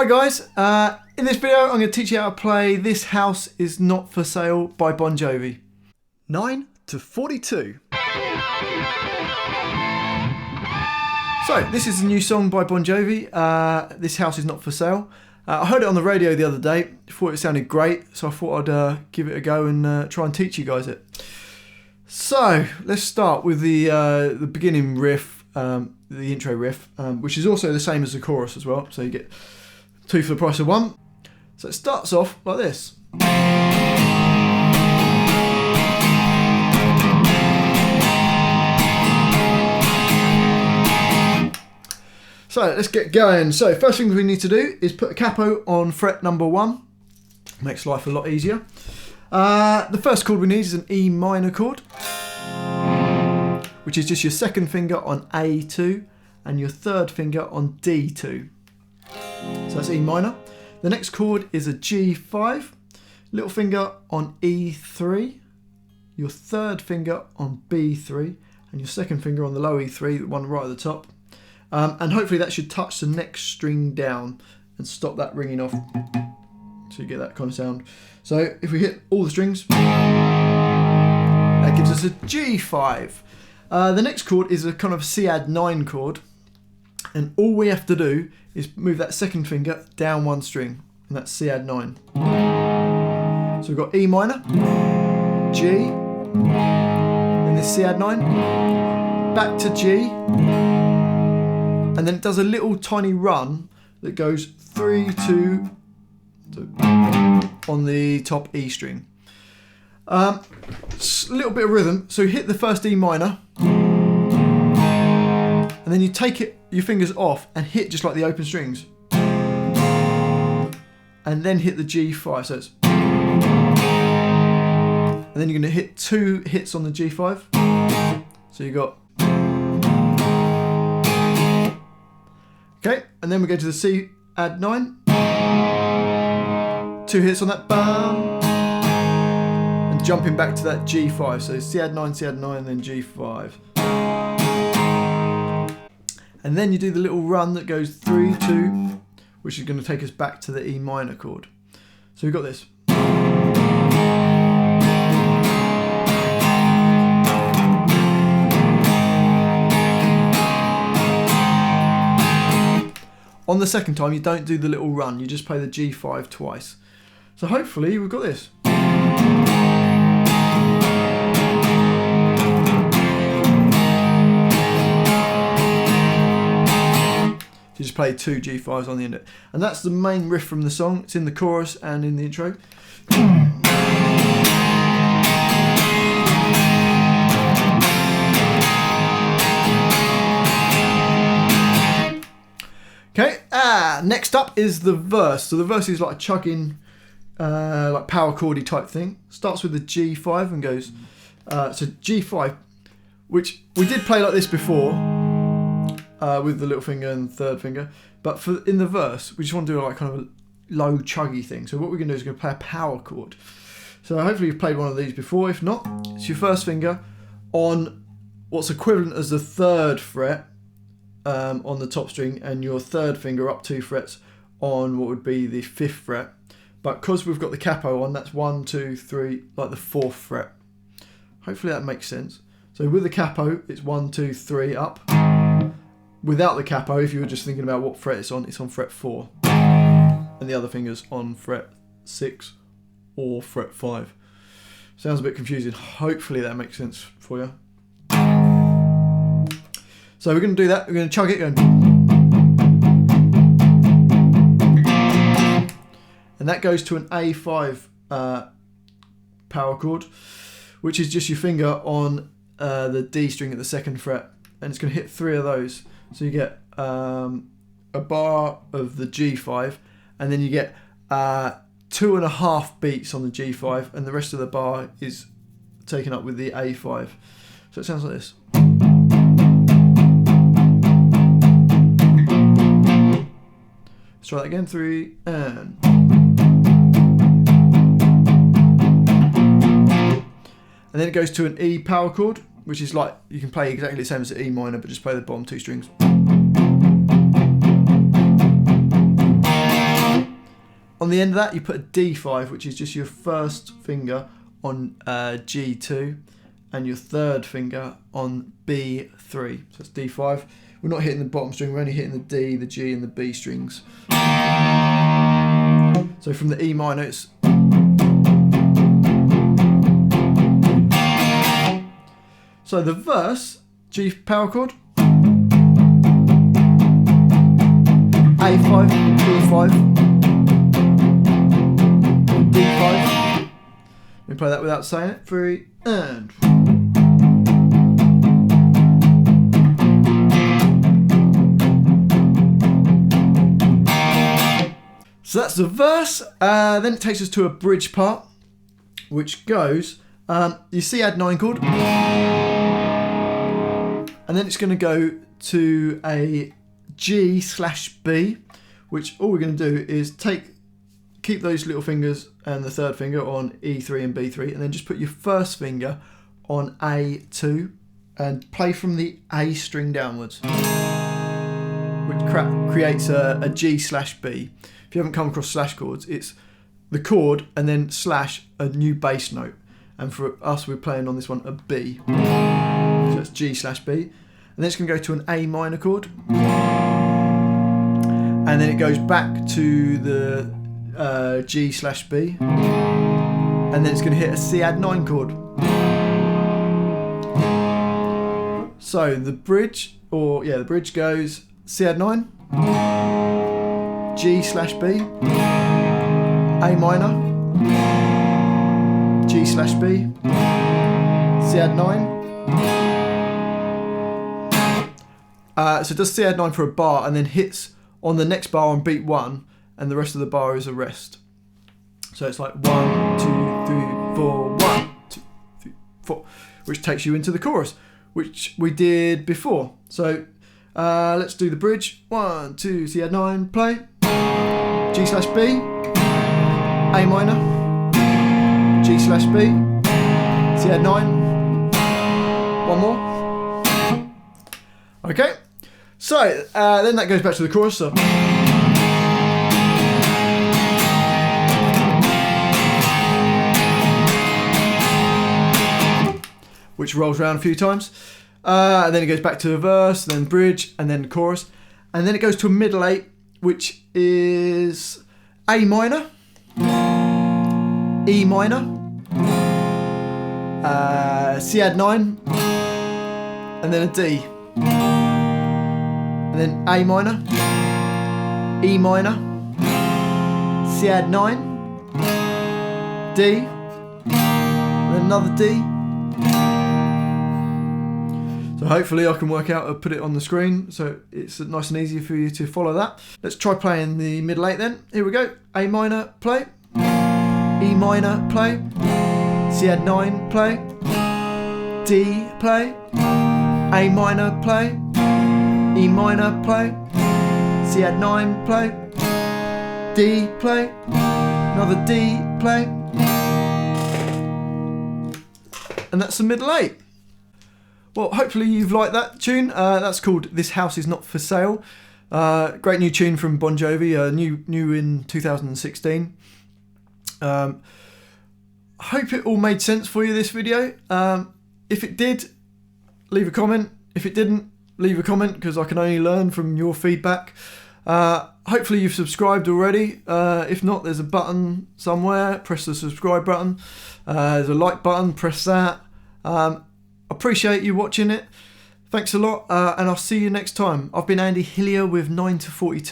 Hi guys, in this video I'm going to teach you how to play This House Is Not For Sale by Bon Jovi. 9 to 42. So this is a new song by Bon Jovi, This House Is Not For Sale. I heard it on the radio the other day, thought it sounded great, so I thought I'd give it a go and try and teach you guys it. So let's start with the beginning riff, the intro riff, which is also the same as the chorus as well, so you get 2 for the price of 1. So it starts off like this. So let's get going. So first thing we need to do is put a capo on fret number 1. Makes life a lot easier. The first chord we need is an E minor chord, which is just your second finger on A2 and your third finger on D2. So that's E minor. The next chord is a G5, little finger on E3, your third finger on B3, and your second finger on the low E3, the one right at the top. And hopefully that should touch the next string down and stop that ringing off, so you get that kind of sound. So if we hit all the strings, that gives us a G5. The next chord is a kind of C add 9 chord, and all we have to do is move that second finger down 1 string, and that's C add 9. So we've got E minor, G, and this C add 9, back to G, and then it does a little tiny run that goes 3, 2, on the top E string. A little bit of rhythm, so you hit the first E minor, and then you take your fingers off and hit just like the open strings, and then hit the G5. So it's, and then you're going to hit 2 hits on the G5. So you got, okay, and then we go to the C add 9. 2 hits on that, bam, and jumping back to that G5. So C add 9, C add 9, then G5. And then you do the little run that goes 3, 2, which is going to take us back to the E minor chord. So we've got this. On the second time, you don't do the little run, you just play the G5 twice. So hopefully we've got this. You just play 2 G5s on the end of it. And that's the main riff from the song. It's in the chorus and in the intro. Okay, next up is the verse. So the verse is like a chugging, like power chordy type thing. Starts with the G5 and goes, so G5, which we did play like this before, with the little finger and third finger. But in the verse, we just want to do like kind of a low chuggy thing. So what we're going to do is going to play a power chord. So hopefully you've played one of these before. If not, it's your first finger on what's equivalent as the 3rd fret, on the top string, and your third finger up 2 frets on what would be the 5th fret. But because we've got the capo on, that's 1, 2, 3, like the 4th fret. Hopefully that makes sense. So with the capo, it's 1, 2, 3 up. Without the capo, if you were just thinking about what fret it's on fret 4. And the other finger's on fret 6 or fret 5. Sounds a bit confusing. Hopefully that makes sense for you. So we're going to do that. We're going to chug it going. And that goes to an A5 power chord, which is just your finger on the D string at the 2nd fret. And it's going to hit 3 of those. So you get a bar of the G5, and then you get 2.5 beats on the G5, and the rest of the bar is taken up with the A5. So it sounds like this. Let's try that again. 3 and. And then it goes to an E power chord, which is like, you can play exactly the same as the E minor, but just play the bottom 2 strings. On the end of that, you put a D5, which is just your first finger on G2 and your third finger on B3. So that's D5. We're not hitting the bottom string, we're only hitting the D, the G and the B strings. So from the E minor, it's... So the verse, G power chord, A5, B5, D5. Let me play that without saying it. 3 and... So that's the verse. Then it takes us to a bridge part, which goes, you see add 9 chord, and then it's going to go to a G/B, which all we're going to do is keep those little fingers and the third finger on E3 and B3, and then just put your first finger on A2 and play from the A string downwards, which creates a G/B. If you haven't come across slash chords, it's the chord and then slash a new bass note. And for us, we're playing on this one a B. So it's G/B. And then it's going to go to an A minor chord. And then it goes back to the G/B. And then it's going to hit a C add 9 chord. So the bridge, the bridge goes C add 9. G/B, A minor, G/B, C add 9. So it does C add 9 for a bar and then hits on the next bar on beat 1, and the rest of the bar is a rest. So it's like 1, 2, 3, 4, 1, 2, 3, 4, which takes you into the chorus, which we did before. So let's do the bridge. 1, 2, C add 9, play. G/B, A minor, G/B, C add 9, one more. Okay, so then that goes back to the chorus. So. Which rolls around a few times. And then it goes back to the verse, then bridge, and then the chorus. And then it goes to a Midlate, which is A minor, E minor, C add 9, and then a D. And then A minor, E minor, C add 9, D, and then another D. So hopefully I can work out and put it on the screen so it's nice and easy for you to follow that. Let's try playing the Midlate then. Here we go. A minor, play. E minor, play. C add 9, play. D, play. A minor, play. E minor, play. C add 9, play. D, play. Another D, play. And that's the Midlate. Well, hopefully you've liked that tune. That's called This House Is Not For Sale. Great new tune from Bon Jovi, new in 2016. Hope it all made sense for you, this video. If it did, leave a comment. If it didn't, leave a comment, because I can only learn from your feedback. Hopefully you've subscribed already. If not, there's a button somewhere. Press the subscribe button. There's a like button. Press that. Appreciate you watching it. Thanks a lot, and I'll see you next time. I've been Andy Hillier with 9 to 42.